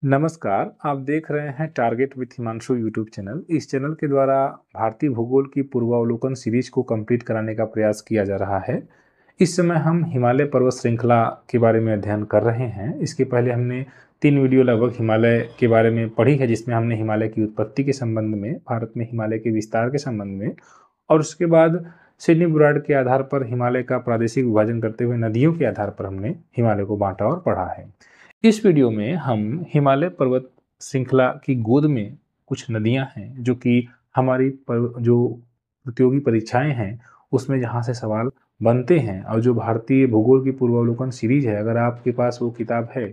नमस्कार, आप देख रहे हैं target with Himanshu YouTube channel. इस चैनल के द्वारा भारतीय भूगोल की पूर्वावलोकन सीरीज को कंप्लीट कराने का प्रयास किया जा रहा है। इस समय हम हिमालय पर्वत श्रृंखला के बारे में अध्ययन कर रहे हैं। इसके पहले हमने 3 वीडियो लगभग हिमालय के बारे में पढ़ी है, जिसमें हमने हिमालय की उत्पत्ति के संबंध में, भारत में हिमालय के विस्तार के संबंध में, और उसके बाद सिडनी बुराड के आधार पर हिमालय का प्रादेशिक विभाजन करते हुए नदियों के आधार पर हमने हिमालय को बांटा और पढ़ा है। इस वीडियो में हम हिमालय पर्वत श्रृंखला की गोद में कुछ नदियां हैं जो कि हमारी जो प्रतियोगी परीक्षाएं हैं उसमें जहां से सवाल बनते हैं, और जो भारतीय भूगोल की पूर्वावलोकन सीरीज है, अगर आपके पास वो किताब है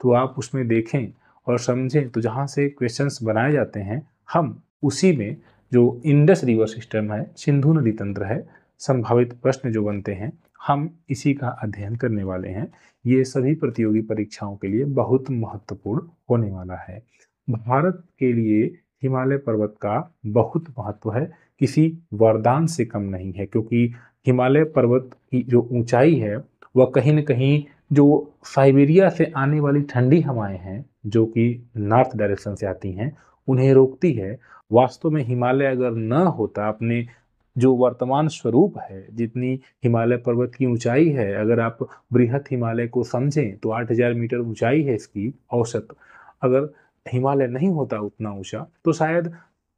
तो आप उसमें देखें और समझें। तो जहां से क्वेश्चंस बनाए जाते हैं, हम उसी में जो इंडस रिवर सिस्टम है, सिंधु नदी तंत्र है, संभावित प्रश्न जो बनते हैं, हम इसी का अध्ययन करने वाले हैं। ये सभी प्रतियोगी परीक्षाओं के लिए बहुत महत्वपूर्ण होने वाला है। भारत के लिए हिमालय पर्वत का बहुत महत्व है, किसी वरदान से कम नहीं है, क्योंकि हिमालय पर्वत की जो ऊंचाई है वह कहीं न कहीं जो साइबेरिया से आने वाली ठंडी हवाएं हैं, जो कि नॉर्थ डायरेक्शन से आती हैं, उन्हें रोकती है। वास्तव में हिमालय अगर न होता, अपने जो वर्तमान स्वरूप है, जितनी हिमालय पर्वत की ऊंचाई है, अगर आप बृहत हिमालय को समझें तो 8000 मीटर ऊंचाई है इसकी औसत। अगर हिमालय नहीं होता उतना ऊंचा, तो शायद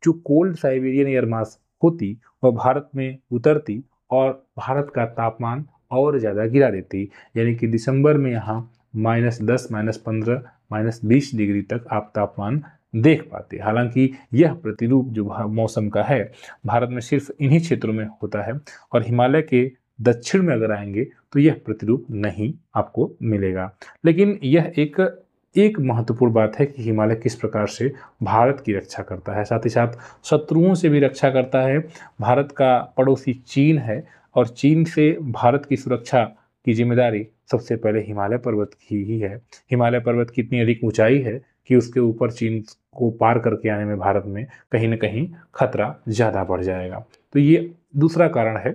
जो कोल्ड साइबेरियन एयर मास होती वह भारत में उतरती और भारत का तापमान और ज़्यादा गिरा देती। यानी कि दिसंबर में यहाँ -10, -15, -20 डिग्री तक आप तापमान देख पाते। हालांकि यह प्रतिरूप जो मौसम का है, भारत में सिर्फ इन्हीं क्षेत्रों में होता है, और हिमालय के दक्षिण में अगर आएंगे तो यह प्रतिरूप नहीं आपको मिलेगा। लेकिन यह एक महत्वपूर्ण बात है कि हिमालय किस प्रकार से भारत की रक्षा करता है, साथ ही साथ शत्रुओं से भी रक्षा करता है। भारत का पड़ोसी चीन है, और चीन से भारत की सुरक्षा की जिम्मेदारी सबसे पहले हिमालय पर्वत की ही है। हिमालय पर्वत की इतनी अधिक ऊंचाई है कि उसके ऊपर चीन को पार करके आने में भारत में कहीं न कहीं खतरा ज़्यादा बढ़ जाएगा। तो ये दूसरा कारण है।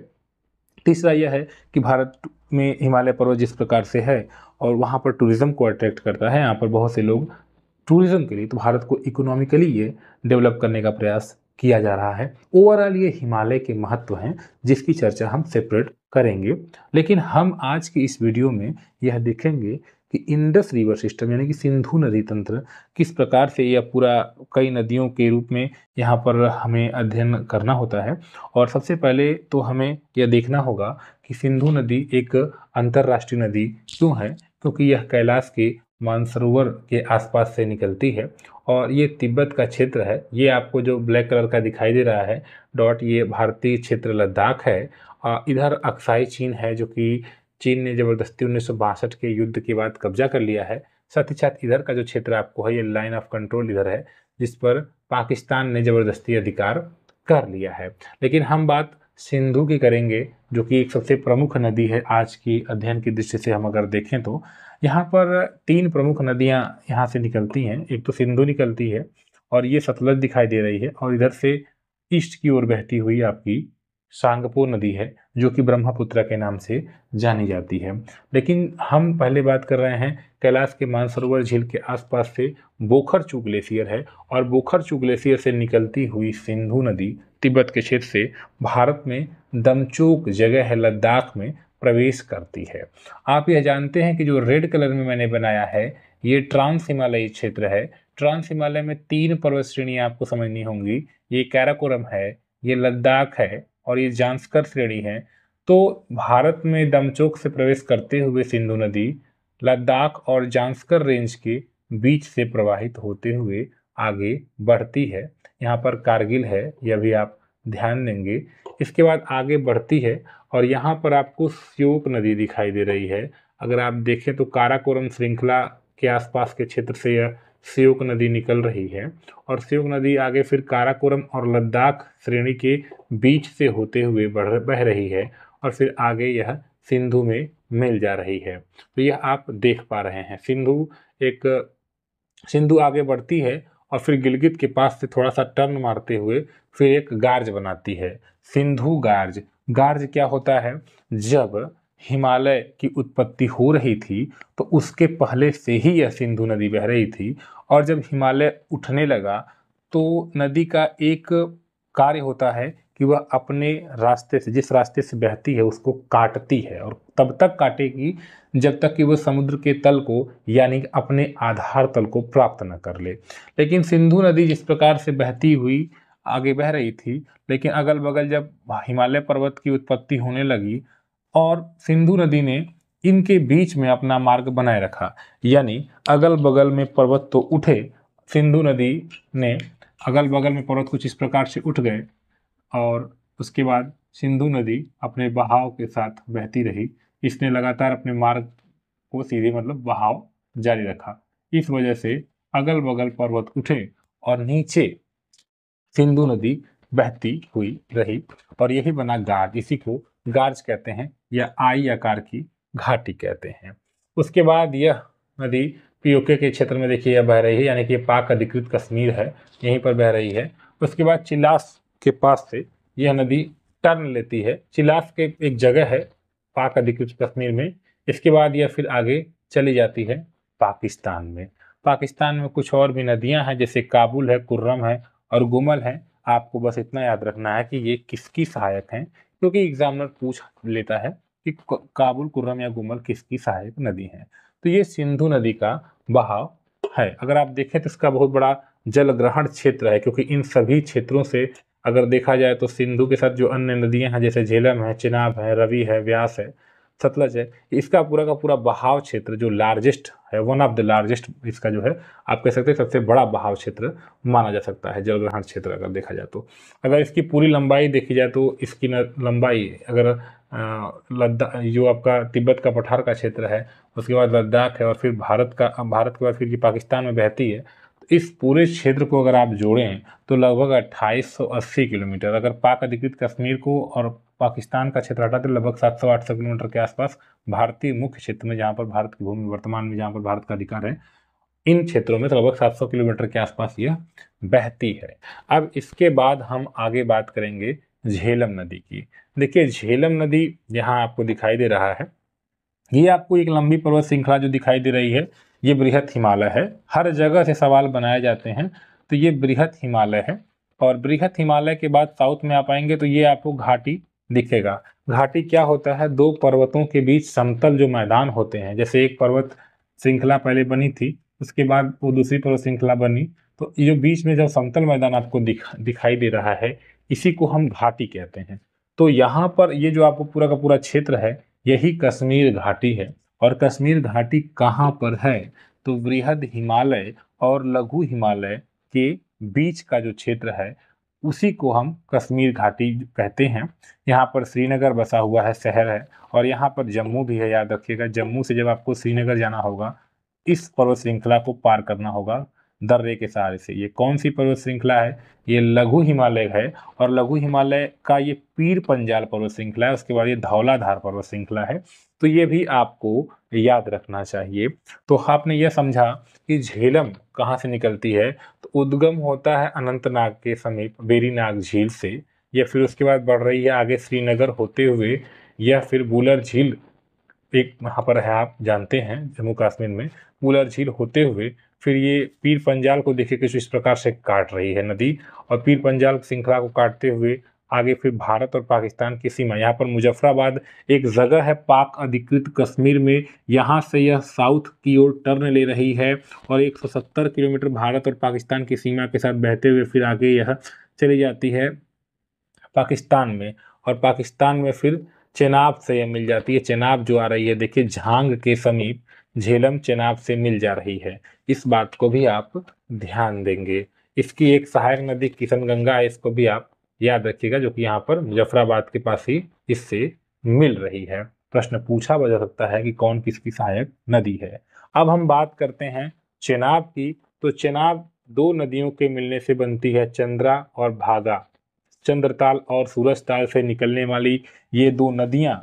तीसरा यह है कि भारत में हिमालय पर्वत जिस प्रकार से है और वहाँ पर टूरिज्म को अट्रैक्ट करता है, यहाँ पर बहुत से लोग टूरिज्म के लिए, तो भारत को इकोनॉमिकली ये डेवलप करने का प्रयास किया जा रहा है। ओवरऑल ये हिमालय के महत्व हैं, जिसकी चर्चा हम सेपरेट करेंगे। लेकिन हम आज की इस वीडियो में यह देखेंगे कि इंडस रिवर सिस्टम यानी कि सिंधु नदी तंत्र किस प्रकार से, यह पूरा कई नदियों के रूप में यहाँ पर हमें अध्ययन करना होता है। और सबसे पहले तो हमें यह देखना होगा कि सिंधु नदी एक अंतर्राष्ट्रीय नदी क्यों है, क्योंकि यह कैलाश के मानसरोवर के आसपास से निकलती है, और ये तिब्बत का क्षेत्र है। ये आपको जो ब्लैक कलर का दिखाई दे रहा है डॉट, ये भारतीय क्षेत्र लद्दाख है। इधर अक्साई चीन है, जो कि चीन ने जबरदस्ती 1962 के युद्ध के बाद कब्जा कर लिया है। साथ ही साथ इधर का जो क्षेत्र आपको है, ये लाइन ऑफ कंट्रोल इधर है, जिस पर पाकिस्तान ने जबरदस्ती अधिकार कर लिया है। लेकिन हम बात सिंधु की करेंगे, जो कि एक सबसे प्रमुख नदी है आज की अध्ययन की दृष्टि से। हम अगर देखें तो यहाँ पर 3 प्रमुख नदियाँ यहाँ से निकलती हैं। एक तो सिंधु निकलती है, और ये सतलज दिखाई दे रही है, और इधर से ईस्ट की ओर बहती हुई आपकी सांगपो नदी है, जो कि ब्रह्मपुत्र के नाम से जानी जाती है। लेकिन हम पहले बात कर रहे हैं कैलाश के मानसरोवर झील के आसपास से बोखरचू ग्लेशियर है, और बोखरचू ग्लेशियर से निकलती हुई सिंधु नदी तिब्बत के क्षेत्र से भारत में दमचोक जगह है लद्दाख में प्रवेश करती है। आप यह जानते हैं कि जो रेड कलर में मैंने बनाया है, ये ट्रांस हिमालयी क्षेत्र है। ट्रांस हिमालय में 3 पर्वत श्रेणियां आपको समझनी होंगी। ये कैराकोरम है, ये लद्दाख है, और ये जांस्कर श्रेणी है। तो भारत में दमचोक से प्रवेश करते हुए सिंधु नदी लद्दाख और जांस्कर रेंज के बीच से प्रवाहित होते हुए आगे बढ़ती है। यहाँ पर कारगिल है, यह भी आप ध्यान देंगे। इसके बाद आगे बढ़ती है, और यहाँ पर आपको श्योक नदी दिखाई दे रही है। अगर आप देखें तो काराकोरम श्रृंखला के आसपास के क्षेत्र से यह श्योक नदी निकल रही है, और श्योक नदी आगे फिर काराकोरम और लद्दाख श्रेणी के बीच से होते हुए बह रही है, और फिर आगे यह सिंधु में मिल जा रही है। तो यह आप देख पा रहे हैं, सिंधु आगे बढ़ती है, और फिर गिलगित के पास से थोड़ा सा टर्न मारते हुए फिर एक गार्ज बनाती है, सिंधु गार्ज। गार्ज क्या होता है? जब हिमालय की उत्पत्ति हो रही थी तो उसके पहले से ही यह सिंधु नदी बह रही थी। और जब हिमालय उठने लगा तो नदी का एक कार्य होता है कि वह अपने रास्ते से, जिस रास्ते से बहती है, उसको काटती है, और तब तक काटेगी जब तक कि वह समुद्र के तल को, यानी अपने आधार तल को प्राप्त न कर ले। लेकिन सिंधु नदी जिस प्रकार से बहती हुई आगे बह रही थी, लेकिन अगल बगल जब हिमालय पर्वत की उत्पत्ति होने लगी और सिंधु नदी ने इनके बीच में अपना मार्ग बनाए रखा, यानी अगल बगल में पर्वत तो उठे, सिंधु नदी ने अगल बगल में पर्वत कुछ इस प्रकार से उठ गए और उसके बाद सिंधु नदी अपने बहाव के साथ बहती रही। इसने लगातार अपने मार्ग को सीधे, मतलब बहाव जारी रखा। इस वजह से अगल बगल पर्वत उठे और नीचे सिंधु नदी बहती हुई रही और यही बना गार्ज। इसी को गार्ज कहते हैं या आई आकार की घाटी कहते हैं। उसके बाद यह नदी पीओके के क्षेत्र में देखिए यह बह रही है, यानी कि पाक अधिकृत कश्मीर है, यहीं पर बह रही है। उसके बाद चिलास के पास से यह नदी टर्न लेती है। चिलास के एक जगह है पाक अधिकृत कश्मीर में। इसके बाद यह फिर आगे चली जाती है पाकिस्तान में। पाकिस्तान में कुछ और भी नदियां हैं, जैसे काबुल है, कुर्रम है और गुमल है। आपको बस इतना याद रखना है कि ये किसकी सहायक हैं, क्योंकि एग्जामिनर पूछ लेता है कि काबुल, कुर्रम या गुमल किसकी सहायक नदी हैं। तो ये सिंधु नदी का बहाव है। अगर आप देखें तो इसका बहुत बड़ा जलग्रहण क्षेत्र है, क्योंकि इन सभी क्षेत्रों से अगर देखा जाए तो सिंधु के साथ जो अन्य नदियां हैं, जैसे झेलम है, चिनाब है, रवि है, व्यास है, सतलज है, इसका पूरा का पूरा बहाव क्षेत्र जो लार्जेस्ट है, वन ऑफ द लार्जेस्ट, इसका जो है आप कह सकते हैं सबसे बड़ा बहाव क्षेत्र माना जा सकता है, जलग्रहण क्षेत्र अगर देखा जाए तो। अगर इसकी पूरी लंबाई देखी जाए तो इसकी लंबाई अगर लद्दाख, जो आपका तिब्बत का पठार का क्षेत्र है, उसके बाद लद्दाख है और फिर भारत के बाद फिर ये पाकिस्तान में बहती है, तो इस पूरे क्षेत्र को अगर आप जोड़ें तो लगभग 2880 किलोमीटर। अगर पाक अधिकृत कश्मीर को और पाकिस्तान का क्षेत्र हटा तो लगभग 700-800 किलोमीटर के आसपास भारतीय मुख्य क्षेत्र में, जहाँ पर भारत की भूमि वर्तमान में, जहाँ पर भारत का अधिकार है, इन क्षेत्रों में तो लगभग 700 किलोमीटर के आसपास यह बहती है। अब इसके बाद हम आगे बात करेंगे झेलम नदी की। देखिए झेलम नदी यहाँ आपको दिखाई दे रहा है, ये आपको एक लंबी पर्वत श्रृंखला जो दिखाई दे रही है, ये बृहत हिमालय है। हर जगह से सवाल बनाए जाते हैं, तो ये बृहत हिमालय है। और बृहत हिमालय के बाद साउथ में आप आएंगे तो ये आपको घाटी दिखेगा। घाटी क्या होता है? दो पर्वतों के बीच समतल जो मैदान होते हैं, जैसे एक पर्वत श्रृंखला पहले बनी थी, उसके बाद वो दूसरी पर्वत श्रृंखला बनी, तो ये जो बीच में जो समतल मैदान आपको दिखाई दे रहा है, इसी को हम घाटी कहते हैं। तो यहाँ पर ये जो आपको पूरा का पूरा क्षेत्र है, यही कश्मीर घाटी है। और कश्मीर घाटी कहाँ पर है? तो बृहद हिमालय और लघु हिमालय के बीच का जो क्षेत्र है, उसी को हम कश्मीर घाटी कहते हैं। यहाँ पर श्रीनगर बसा हुआ है, शहर है, और यहाँ पर जम्मू भी है, याद रखिएगा। जम्मू से जब आपको श्रीनगर जाना होगा, इस पर्वत श्रृंखला को पार करना होगा दर्रे के सहारे से। ये कौन सी पर्वत श्रृंखला है? ये लघु हिमालय है, और लघु हिमालय का ये पीर पंजाल पर्वत श्रृंखला है। उसके बाद ये धौलाधार पर्वत श्रृंखला है। तो ये भी आपको याद रखना चाहिए। तो आपने यह समझा कि झेलम कहाँ से निकलती है, तो उद्गम होता है अनंतनाग के समीप वेरीनाग झील से, या फिर उसके बाद बढ़ रही है आगे श्रीनगर होते हुए, या फिर बुलर झील एक वहाँ पर है, आप जानते हैं जम्मू कश्मीर में, बुलर झील होते हुए फिर ये पीर पंजाल को देखिए कुछ इस प्रकार से काट रही है नदी, और पीर पंजाल श्रृंखला को काटते हुए आगे फिर भारत और पाकिस्तान की सीमा, यहाँ पर मुजफ्फराबाद एक जगह है पाक अधिकृत कश्मीर में, यहाँ से यह साउथ की ओर टर्न ले रही है और 170 किलोमीटर भारत और पाकिस्तान की सीमा के साथ बहते हुए फिर आगे यह चली जाती है पाकिस्तान में। और पाकिस्तान में फिर चेनाब से यह मिल जाती है। चेनाब जो आ रही है, देखिए झांग के समीप झेलम चेनाब से मिल जा रही है। इस बात को भी आप ध्यान देंगे। इसकी एक सहायक नदी किशनगंगा है, इसको भी आप याद रखिएगा, जो कि यहाँ पर मुजफ्फराबाद के पास ही इससे मिल रही है। प्रश्न पूछा जा सकता है कि कौन किसकी सहायक नदी है। अब हम बात करते हैं चेनाब की। तो चेनाब दो नदियों के मिलने से बनती है, चंद्रा और भागा। चंद्रताल और सूरजताल से निकलने वाली ये दो नदियां,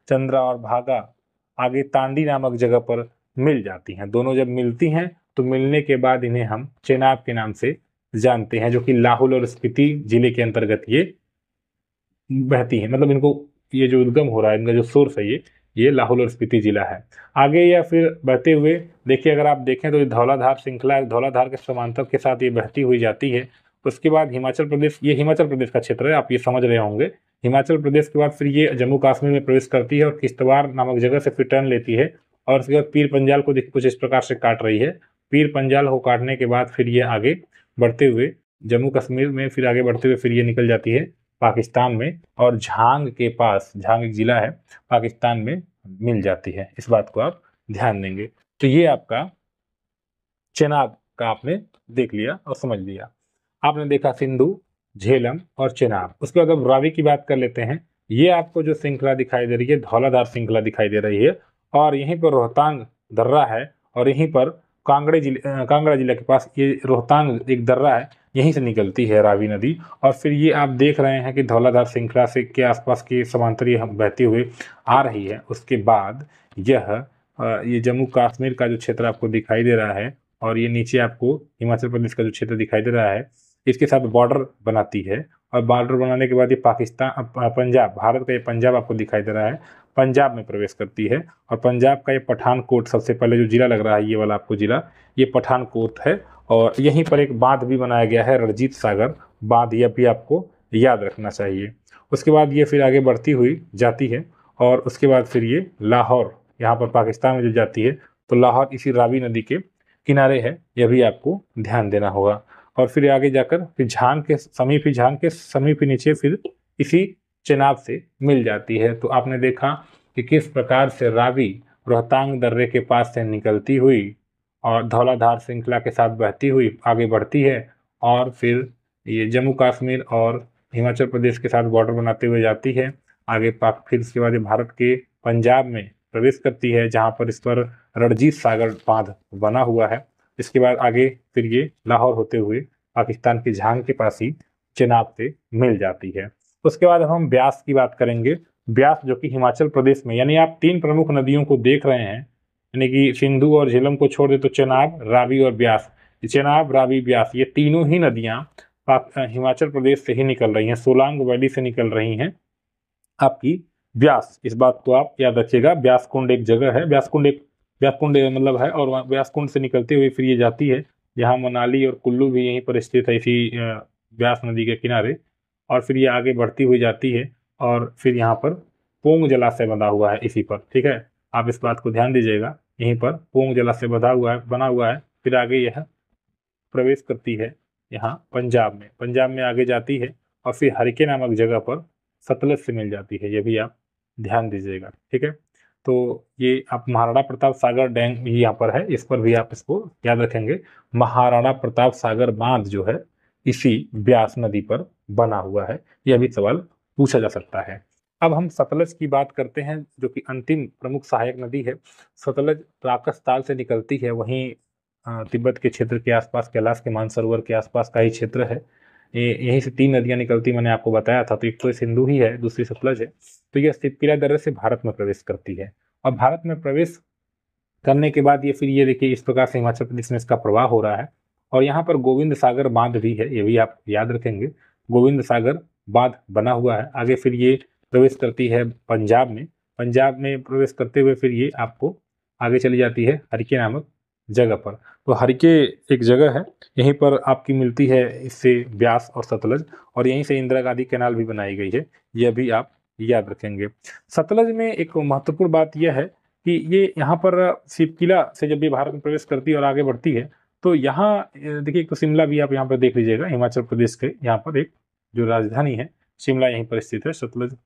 चंद्रा और भागा, आगे तांडी नामक जगह पर मिल जाती हैं। दोनों जब मिलती हैं तो मिलने के बाद इन्हें हम चेनाब के नाम से जानते हैं, जो कि लाहौल और स्पीति जिले के अंतर्गत ये बहती हैं। मतलब इनको ये जो उद्गम हो रहा है, इनका जो सोर्स है, ये ये लाहौल और स्पीति जिला है। आगे या फिर बढ़ते हुए देखिए, अगर आप देखें तो ये धौलाधार श्रृंखला, धौलाधार के समांतर के साथ ये बहती हुई जाती है। उसके बाद हिमाचल प्रदेश, ये हिमाचल प्रदेश का क्षेत्र है, आप ये समझ रहे होंगे। हिमाचल प्रदेश के बाद फिर ये जम्मू कश्मीर में प्रवेश करती है और किश्तवाड़ नामक जगह से फिर टर्न लेती है और उसके बाद पीर पंजाल को कुछ इस प्रकार से काट रही है। पीर पंजाल को काटने के बाद फिर ये आगे बढ़ते हुए जम्मू कश्मीर में, फिर आगे बढ़ते हुए फिर ये निकल जाती है पाकिस्तान में और झांग के पास, झांग एक जिला है, पाकिस्तान में मिल जाती है। इस बात को आप ध्यान देंगे। तो ये आपका चेनाब का आपने देख लिया और समझ लिया। आपने देखा सिंधु, झेलम और चेनाब। उसके बाद अब रावी की बात कर लेते हैं। ये आपको जो श्रृंखला दिखाई दे रही है, धौलाधार श्रृंखला दिखाई दे रही है और यहीं पर रोहतांग दर्रा है और यहीं पर कांगड़ा जिले के पास ये रोहतांग एक दर्रा है, यहीं से निकलती है रावी नदी। और फिर ये आप देख रहे हैं कि धौलाधार श्रृंखला से के आसपास के समांतर ये बहती हुई आ रही है। उसके बाद ये जम्मू कश्मीर का जो क्षेत्र आपको दिखाई दे रहा है और ये नीचे आपको हिमाचल प्रदेश का जो क्षेत्र दिखाई दे रहा है, इसके साथ बॉर्डर बनाती है और बॉर्डर बनाने के बाद ये पाकिस्तान, पंजाब, भारत का ये पंजाब आपको दिखाई दे रहा है, पंजाब में प्रवेश करती है। और पंजाब का ये पठानकोट, सबसे पहले जो जिला लग रहा है ये वाला आपको जिला, ये पठानकोट है। और यहीं पर एक बांध भी बनाया गया है, रणजीत सागर बांध, यह भी आपको याद रखना चाहिए। उसके बाद ये फिर आगे बढ़ती हुई जाती है और उसके बाद फिर ये लाहौर, यहाँ पर पाकिस्तान में जो जाती है, तो लाहौर इसी रावी नदी के किनारे है, यह भी आपको ध्यान देना होगा। और फिर आगे जाकर फिर झांग के समीप ही नीचे फिर इसी चेनाब से मिल जाती है। तो आपने देखा कि किस प्रकार से रावी रोहतांग दर्रे के पास से निकलती हुई और धौलाधार श्रृंखला के साथ बहती हुई आगे बढ़ती है और फिर ये जम्मू कश्मीर और हिमाचल प्रदेश के साथ बॉर्डर बनाते हुए जाती है आगे पाक। फिर उसके बाद ये भारत के पंजाब में प्रवेश करती है, जहाँ पर इस पर रणजीत सागर बांध बना हुआ है। इसके बाद आगे फिर ये लाहौर होते हुए पाकिस्तान की झांग के पास ही चेनाब से मिल जाती है। उसके बाद अब हम ब्यास की बात करेंगे। ब्यास जो कि हिमाचल प्रदेश में, यानी आप तीन प्रमुख नदियों को देख रहे हैं, यानी कि सिंधु और झेलम को छोड़ दे तो चेनाब, रावी और ब्यास। चेनाब, रावी, ब्यास, ये तीनों ही नदियां हिमाचल प्रदेश से ही निकल रही हैं, सोलांग वैली से निकल रही हैं आपकी ब्यास। इस बात को आप याद रखिएगा। ब्यासकुंड एक जगह है, ब्यासकुंड मतलब है, और वहाँ ब्यासकुंड से निकलते हुए फिर ये जाती है, यहाँ मनाली और कुल्लू भी यहीं पर स्थित है, इसी ब्यास नदी के किनारे। और फिर ये आगे बढ़ती हुई जाती है और फिर यहाँ पर पोंग जलाशय बना हुआ है इसी पर, ठीक है, आप इस बात को ध्यान दीजिएगा। यहीं पर पोंग जलाशय बना हुआ है। फिर आगे यह प्रवेश करती है यहाँ पंजाब में आगे जाती है और फिर हरिके नामक जगह पर सतलज से मिल जाती है, ये भी आप ध्यान दीजिएगा, ठीक है। तो ये आप महाराणा प्रताप सागर डैम भी यहाँ पर है, इस पर भी आप इसको याद रखेंगे। महाराणा प्रताप सागर बांध जो है इसी ब्यास नदी पर बना हुआ है, यह भी सवाल पूछा जा सकता है। अब हम सतलज की बात करते हैं, जो कि अंतिम प्रमुख सहायक नदी है। सतलज राकस ताल से निकलती है, वहीं तिब्बत के क्षेत्र के आसपास, कैलाश के मानसरोवर के आसपास का ही क्षेत्र है। यहीं से तीन नदियां निकलती, मैंने आपको बताया था। तो एक तो सिंधु ही है, दूसरी सतलज है। तो यह सिपकिला दर्रे से भारत में प्रवेश करती है और भारत में प्रवेश करने के बाद ये फिर ये देखिए इस प्रकार से हिमाचल प्रदेश में इसका प्रवाह हो रहा है। और यहाँ पर गोविंद सागर बांध भी है, ये भी आप याद रखेंगे। गोविंद सागर बांध बना हुआ है। आगे फिर ये प्रवेश करती है पंजाब में प्रवेश करते हुए फिर ये आपको आगे चली जाती है हरिके नामक जगह पर। तो हरिके एक जगह है, यहीं पर आपकी मिलती है इससे ब्यास और सतलज, और यहीं से इंदिरा गांधी कैनाल भी बनाई गई है, यह भी आप याद रखेंगे। सतलज में एक महत्वपूर्ण बात यह है कि ये यहाँ पर सिपकिला से जब ये भारत में प्रवेश करती है और आगे बढ़ती है, तो यहाँ देखिए एक तो शिमला भी आप यहाँ पर देख लीजिएगा, हिमाचल प्रदेश के यहाँ पर एक जो राजधानी है शिमला यहीं पर स्थित है। सतलज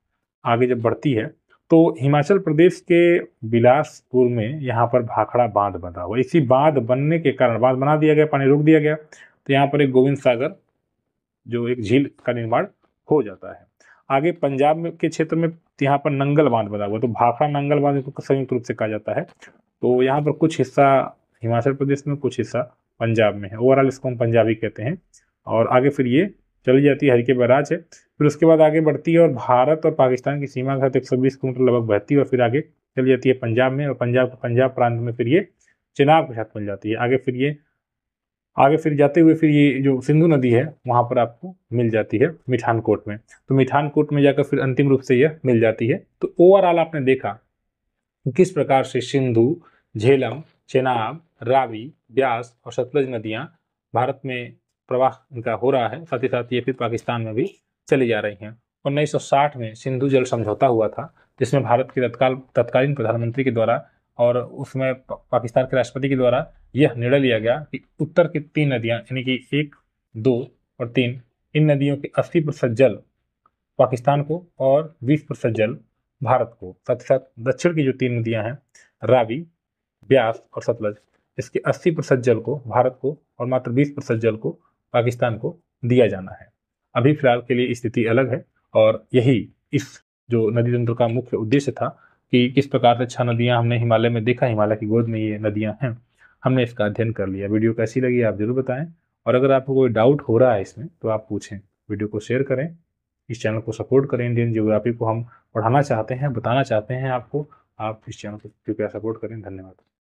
आगे जब बढ़ती है तो हिमाचल प्रदेश के बिलासपुर में यहाँ पर भाखड़ा बांध बना हुआ। इसी बांध बनने के कारण, बांध बना दिया गया, पानी रोक दिया गया, तो यहाँ पर एक गोविंद सागर जो एक झील का निर्माण हो जाता है। आगे पंजाब में के क्षेत्र में यहाँ पर नंगल बांध बना हुआ, तो भाखड़ा नंगल बांध को संयुक्त रूप से कहा जाता है। तो यहाँ पर कुछ हिस्सा हिमाचल प्रदेश में, कुछ हिस्सा पंजाब में है। ओवरऑल इसको हम पंजाबी कहते हैं। और आगे फिर ये चली जाती है, हरिके बैराज है। फिर उसके बाद आगे बढ़ती है और भारत और पाकिस्तान की सीमा के साथ 120 किलोमीटर लगभग बहती है और फिर आगे चली जाती है पंजाब में, और पंजाब प्रांत में फिर ये चेनाब के साथ मिल जाती है। आगे फिर जाते हुए फिर ये जो सिंधु नदी है वहाँ पर आपको मिल जाती है मिठानकोट में। तो मिठानकोट में जाकर फिर अंतिम रूप से यह मिल जाती है। तो ओवरऑल आपने देखा किस प्रकार से सिंधु, झेलम, चेनाब, रावी, ब्यास और सतलज नदियां भारत में प्रवाह इनका हो रहा है, साथ ही साथ ये फिर पाकिस्तान में भी चली जा रही हैं। 1960 में सिंधु जल समझौता हुआ था, जिसमें भारत के तत्कालीन प्रधानमंत्री के द्वारा और उसमें पाकिस्तान के राष्ट्रपति के द्वारा यह निर्णय लिया गया कि उत्तर की 3 नदियां यानी कि 1, 2 और 3, इन नदियों के 80% जल पाकिस्तान को और 20% जल भारत को, साथ ही साथ दक्षिण की जो 3 नदियां हैं रावी, ब्यास और सतलज, इसके 80% जल को भारत को और मात्र 20% जल को पाकिस्तान को दिया जाना है। अभी फिलहाल के लिए स्थिति अलग है और यही इस जो नदी तंत्र का मुख्य उद्देश्य था कि किस प्रकार से 6 नदियां हमने हिमालय में देखा, हिमालय की गोद में ये नदियां हैं, हमने इसका अध्ययन कर लिया। वीडियो कैसी लगी आप जरूर बताएं, और अगर आपको कोई डाउट हो रहा है इसमें तो आप पूछें। वीडियो को शेयर करें, इस चैनल को सपोर्ट करें। इंडियन ज्योग्राफी को हम पढ़ाना चाहते हैं, बताना चाहते हैं आपको। आप इस चैनल को कृपया सपोर्ट करें। धन्यवाद।